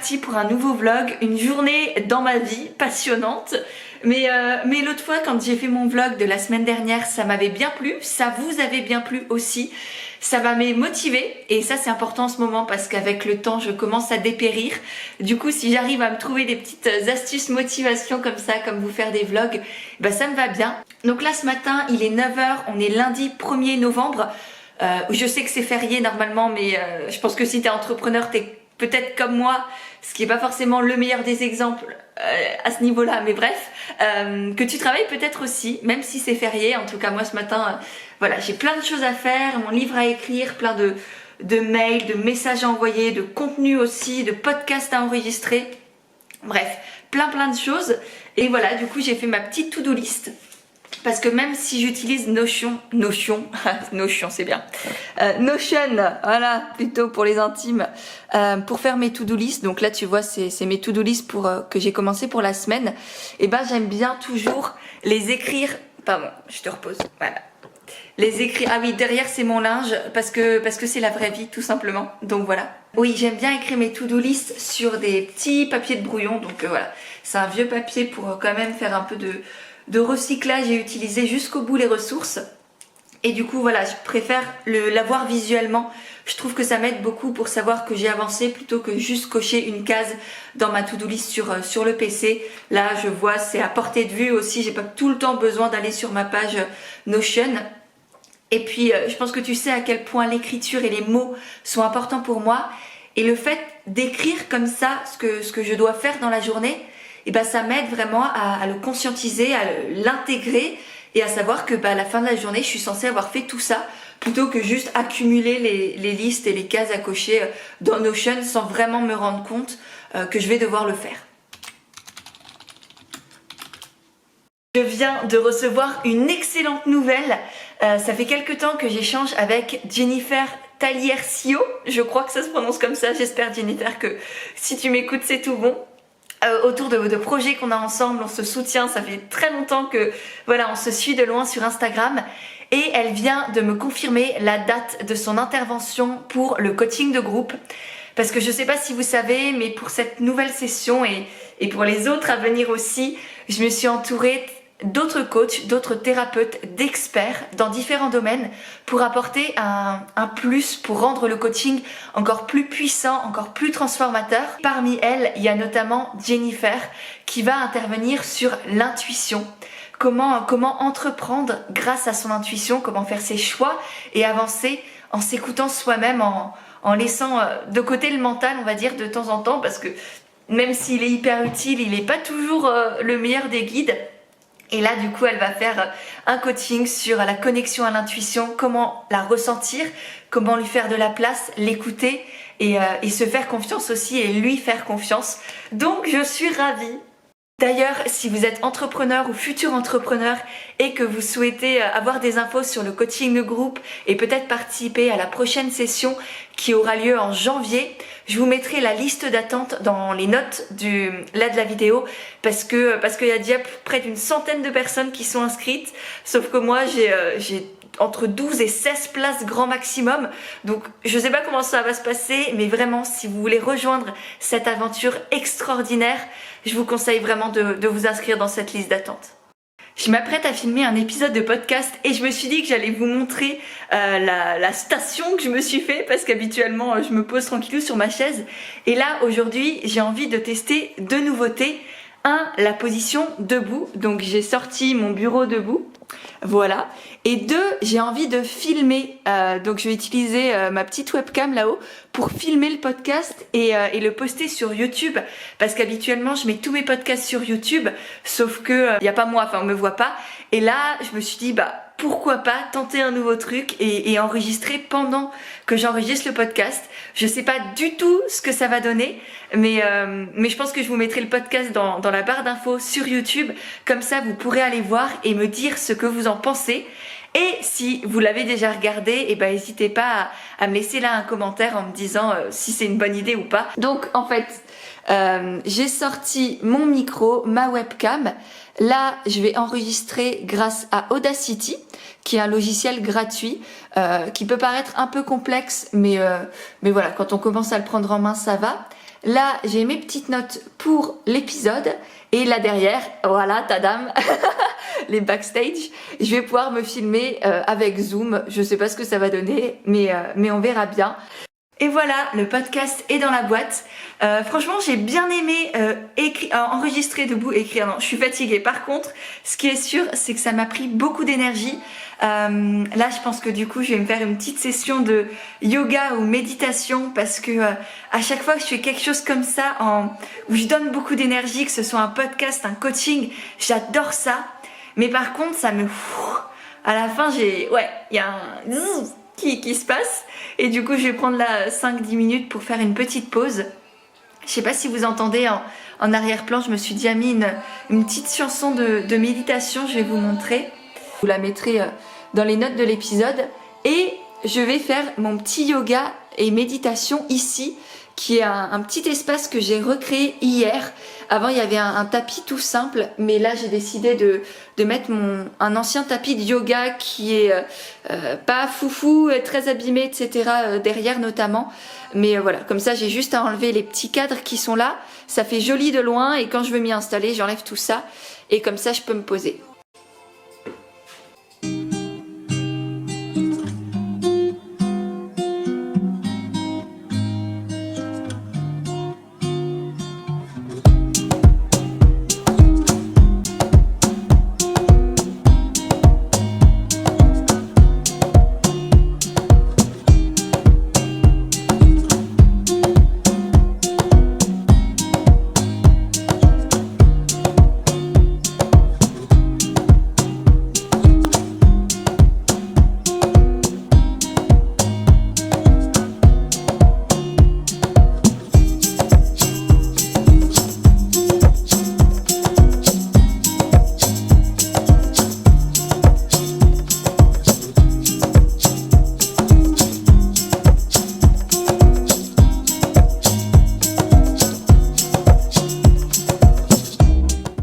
partie pour un nouveau vlog, une journée dans ma vie passionnante. Mais l'autre fois quand j'ai fait mon vlog de la semaine dernière, ça m'avait bien plu, ça vous avait bien plu aussi. Ça va me motiver et ça c'est important en ce moment parce qu'avec le temps je commence à dépérir. Du coup si j'arrive à me trouver des petites astuces motivation comme ça, comme vous faire des vlogs, bah ça me va bien. Donc là ce matin il est 9 h, on est lundi 1er novembre. Je sais que c'est férié normalement mais je pense que si t'es entrepreneur t'es peut-être comme moi, ce qui n'est pas forcément le meilleur des exemples à ce niveau-là, mais bref, que tu travailles peut-être aussi, même si c'est férié. En tout cas, moi ce matin, voilà, j'ai plein de choses à faire, mon livre à écrire, plein de mails, de messages à envoyer, de contenu aussi, de podcasts à enregistrer. Bref, plein de choses. Et voilà, du coup, j'ai fait ma petite to-do list. Parce que même si j'utilise Notion, c'est bien, Notion, voilà, plutôt pour les intimes, pour faire mes to-do list, donc là tu vois c'est mes to-do list que j'ai commencé pour la semaine, et ben j'aime bien toujours les écrire, pardon, je te repose, voilà, les écrire, ah oui derrière c'est mon linge, parce que c'est la vraie vie tout simplement, donc voilà. Oui, j'aime bien écrire mes to-do list sur des petits papiers de brouillon, donc voilà, c'est un vieux papier pour quand même faire un peu de recyclage et utiliser jusqu'au bout les ressources. Et du coup voilà, je préfère l'avoir visuellement. Je trouve que ça m'aide beaucoup pour savoir que j'ai avancé plutôt que juste cocher une case dans ma to-do list sur le PC. Là je vois, c'est à portée de vue aussi, j'ai pas tout le temps besoin d'aller sur ma page Notion. Et puis je pense que tu sais à quel point l'écriture et les mots sont importants pour moi. Et le fait d'écrire comme ça ce que je dois faire dans la journée, et ben ça m'aide vraiment à le conscientiser, à l'intégrer et à savoir que à la fin de la journée, je suis censée avoir fait tout ça plutôt que juste accumuler les listes et les cases à cocher dans Notion sans vraiment me rendre compte que je vais devoir le faire. Je viens de recevoir une excellente nouvelle. Ça fait quelques temps que j'échange avec Jennifer Taliercio. Je crois que ça se prononce comme ça. J'espère Jennifer que si tu m'écoutes c'est tout bon. Autour de projets qu'on a ensemble, on se soutient, ça fait très longtemps que voilà, on se suit de loin sur Instagram et elle vient de me confirmer la date de son intervention pour le coaching de groupe parce que je sais pas si vous savez mais pour cette nouvelle session et pour les autres à venir aussi, je me suis entourée d'autres coachs, d'autres thérapeutes, d'experts dans différents domaines pour apporter un plus, pour rendre le coaching encore plus puissant, encore plus transformateur. Parmi elles, il y a notamment Jennifer qui va intervenir sur l'intuition. Comment entreprendre grâce à son intuition, comment faire ses choix et avancer en s'écoutant soi-même, en laissant de côté le mental, on va dire, de temps en temps, parce que même s'il est hyper utile, il n'est pas toujours le meilleur des guides. Et là, du coup, elle va faire un coaching sur la connexion à l'intuition, comment la ressentir, comment lui faire de la place, l'écouter et se faire confiance aussi et lui faire confiance. Donc, je suis ravie. D'ailleurs, si vous êtes entrepreneur ou futur entrepreneur et que vous souhaitez avoir des infos sur le coaching de groupe et peut-être participer à la prochaine session qui aura lieu en janvier, je vous mettrai la liste d'attente dans les notes de la vidéo parce qu'il y a déjà près d'une centaine de personnes qui sont inscrites, sauf que moi j'ai entre 12 et 16 places grand maximum, donc je sais pas comment ça va se passer, mais vraiment si vous voulez rejoindre cette aventure extraordinaire, je vous conseille vraiment de vous inscrire dans cette liste d'attente. Je m'apprête à filmer un épisode de podcast et je me suis dit que j'allais vous montrer la station que je me suis fait parce qu'habituellement je me pose tranquillou sur ma chaise et là aujourd'hui j'ai envie de tester deux nouveautés. La position debout, donc j'ai sorti mon bureau debout, voilà, et 2, j'ai envie de filmer, donc je vais utiliser ma petite webcam là-haut pour filmer le podcast et le poster sur YouTube, parce qu'habituellement je mets tous mes podcasts sur YouTube, sauf que y a pas moi, enfin on me voit pas, et là je me suis dit pourquoi pas tenter un nouveau truc et enregistrer pendant que j'enregistre le podcast. Je sais pas du tout ce que ça va donner, mais je pense que je vous mettrai le podcast dans la barre d'infos sur YouTube. Comme ça, vous pourrez aller voir et me dire ce que vous en pensez. Et si vous l'avez déjà regardé, n'hésitez pas à me laisser là un commentaire en me disant si c'est une bonne idée ou pas. Donc en fait, j'ai sorti mon micro, ma webcam. Là, je vais enregistrer grâce à Audacity, qui est un logiciel gratuit, qui peut paraître un peu complexe, mais voilà, quand on commence à le prendre en main, ça va. Là, j'ai mes petites notes pour l'épisode. Et là derrière, voilà, tadam, les backstage. Je vais pouvoir me filmer avec Zoom. Je sais pas ce que ça va donner, mais on verra bien. Et voilà, le podcast est dans la boîte. Franchement, j'ai bien aimé enregistrer debout, écrire. Non, je suis fatiguée. Par contre, ce qui est sûr, c'est que ça m'a pris beaucoup d'énergie. Là, je pense que du coup, je vais me faire une petite session de yoga ou méditation parce que à chaque fois que je fais quelque chose comme ça, où je donne beaucoup d'énergie, que ce soit un podcast, un coaching, j'adore ça. Mais par contre, ça me... À la fin, il y a un... qui se passe. Et du coup, je vais prendre là 5-10 minutes pour faire une petite pause. Je sais pas si vous entendez en arrière-plan, je me suis déjà mis une petite chanson de méditation, je vais vous montrer. Je vous la mettrai dans les notes de l'épisode. Et je vais faire mon petit yoga et méditation ici, qui est un petit espace que j'ai recréé hier. Avant, il y avait un tapis tout simple, mais là, j'ai décidé de mettre un ancien tapis de yoga qui est pas foufou, très abîmé, etc. Derrière notamment. Mais voilà, comme ça, j'ai juste à enlever les petits cadres qui sont là. Ça fait joli de loin et quand je veux m'y installer, j'enlève tout ça. Et comme ça, je peux me poser.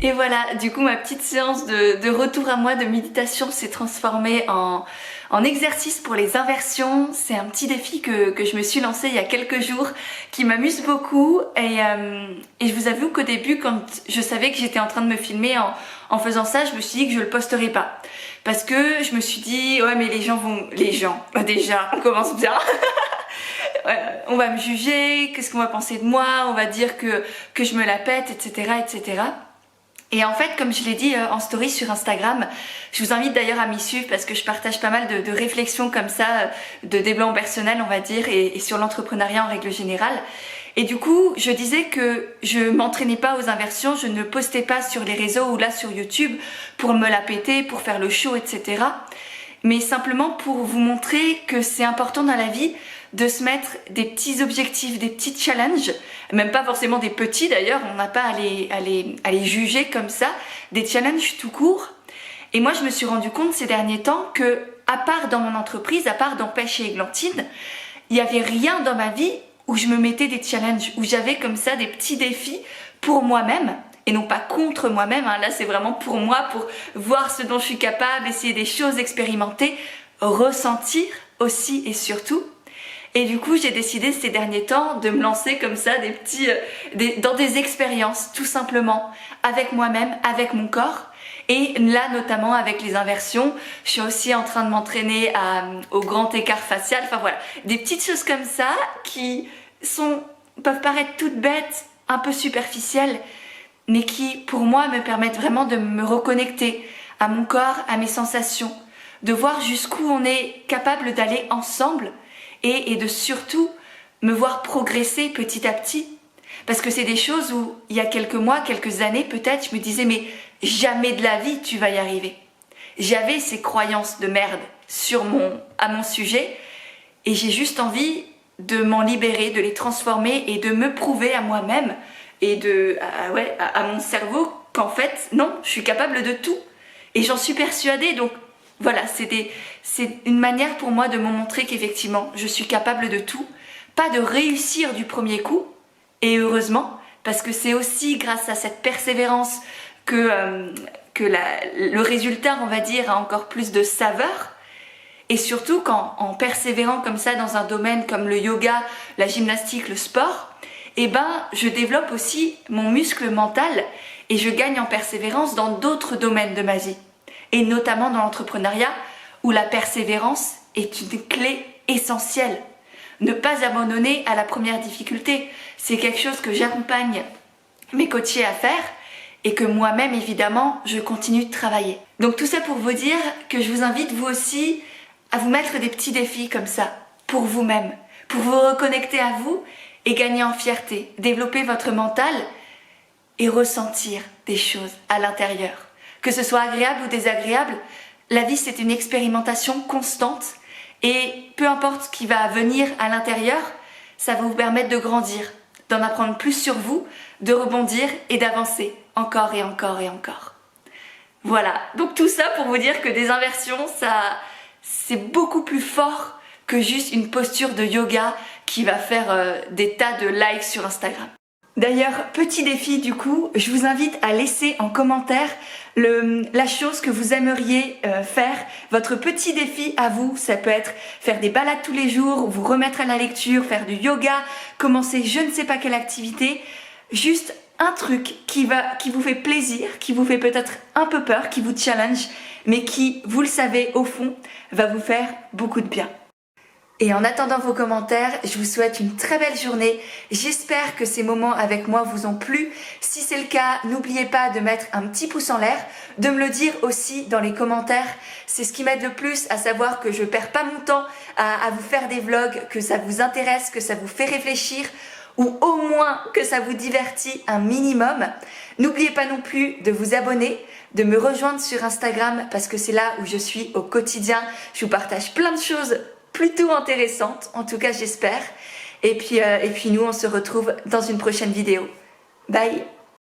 Et voilà, du coup ma petite séance de retour à moi de méditation s'est transformée en exercice pour les inversions. C'est un petit défi que je me suis lancé il y a quelques jours qui m'amuse beaucoup et je vous avoue qu'au début quand je savais que j'étais en train de me filmer en faisant ça, je me suis dit que je le posterais pas. Parce que je me suis dit, ouais mais les gens, déjà, on commence bien. On va me juger, qu'est-ce qu'on va penser de moi, on va dire que je me la pète, etc. etc. Et en fait, comme je l'ai dit en story sur Instagram, je vous invite d'ailleurs à m'y suivre parce que je partage pas mal de réflexions comme ça, de développement personnel on va dire, et sur l'entrepreneuriat en règle générale. Et du coup, je disais que je m'entraînais pas aux inversions, je ne postais pas sur les réseaux ou là sur YouTube pour me la péter, pour faire le show, etc. Mais simplement pour vous montrer que c'est important dans la vie de se mettre des petits objectifs, des petits challenges, même pas forcément des petits d'ailleurs, on n'a pas à les juger comme ça, des challenges tout court. Et moi je me suis rendu compte ces derniers temps que, à part dans mon entreprise, à part dans Pêche et Églantine, il n'y avait rien dans ma vie où je me mettais des challenges, où j'avais comme ça des petits défis pour moi-même, et non pas contre moi-même, hein. Là c'est vraiment pour moi, pour voir ce dont je suis capable, essayer des choses, expérimenter, ressentir aussi et surtout. Et du coup, j'ai décidé ces derniers temps de me lancer comme ça dans des expériences, tout simplement, avec moi-même, avec mon corps. Et là, notamment avec les inversions, je suis aussi en train de m'entraîner au grand écart facial. Enfin voilà, des petites choses comme ça qui peuvent paraître toutes bêtes, un peu superficielles, mais qui, pour moi, me permettent vraiment de me reconnecter à mon corps, à mes sensations, de voir jusqu'où on est capable d'aller ensemble. Et de surtout me voir progresser petit à petit. Parce que c'est des choses où, il y a quelques mois, quelques années peut-être, je me disais mais jamais de la vie tu vas y arriver. J'avais ces croyances de merde à mon sujet et j'ai juste envie de m'en libérer, de les transformer et de me prouver à moi-même et à mon cerveau qu'en fait, non, je suis capable de tout. Et j'en suis persuadée, donc voilà, c'est une manière pour moi de me montrer qu'effectivement, je suis capable de tout. Pas de réussir du premier coup, et heureusement, parce que c'est aussi grâce à cette persévérance que le résultat, on va dire, a encore plus de saveur. Et surtout, en persévérant comme ça dans un domaine comme le yoga, la gymnastique, le sport, eh ben, je développe aussi mon muscle mental et je gagne en persévérance dans d'autres domaines de ma vie. Et notamment dans l'entrepreneuriat où la persévérance est une clé essentielle. Ne pas abandonner à la première difficulté, c'est quelque chose que j'accompagne mes coachés à faire et que moi-même évidemment je continue de travailler. Donc tout ça pour vous dire que je vous invite vous aussi à vous mettre des petits défis comme ça pour vous-même, pour vous reconnecter à vous et gagner en fierté, développer votre mental et ressentir des choses à l'intérieur. Que ce soit agréable ou désagréable, la vie c'est une expérimentation constante et peu importe ce qui va venir à l'intérieur, ça va vous permettre de grandir, d'en apprendre plus sur vous, de rebondir et d'avancer encore et encore et encore. Voilà, donc tout ça pour vous dire que des inversions, c'est beaucoup plus fort que juste une posture de yoga qui va faire des tas de likes sur Instagram. D'ailleurs, petit défi du coup, je vous invite à laisser en commentaire la chose que vous aimeriez faire, votre petit défi à vous. Ça peut être faire des balades tous les jours, vous remettre à la lecture, faire du yoga, commencer je ne sais pas quelle activité. Juste un truc qui vous fait plaisir, qui vous fait peut-être un peu peur, qui vous challenge, mais qui, vous le savez au fond, va vous faire beaucoup de bien. Et en attendant vos commentaires, je vous souhaite une très belle journée. J'espère que ces moments avec moi vous ont plu. Si c'est le cas, n'oubliez pas de mettre un petit pouce en l'air, de me le dire aussi dans les commentaires. C'est ce qui m'aide le plus à savoir que je perds pas mon temps à vous faire des vlogs, que ça vous intéresse, que ça vous fait réfléchir ou au moins que ça vous divertit un minimum. N'oubliez pas non plus de vous abonner, de me rejoindre sur Instagram parce que c'est là où je suis au quotidien. Je vous partage plein de choses plutôt intéressante, en tout cas j'espère. Et puis nous on se retrouve dans une prochaine vidéo. Bye!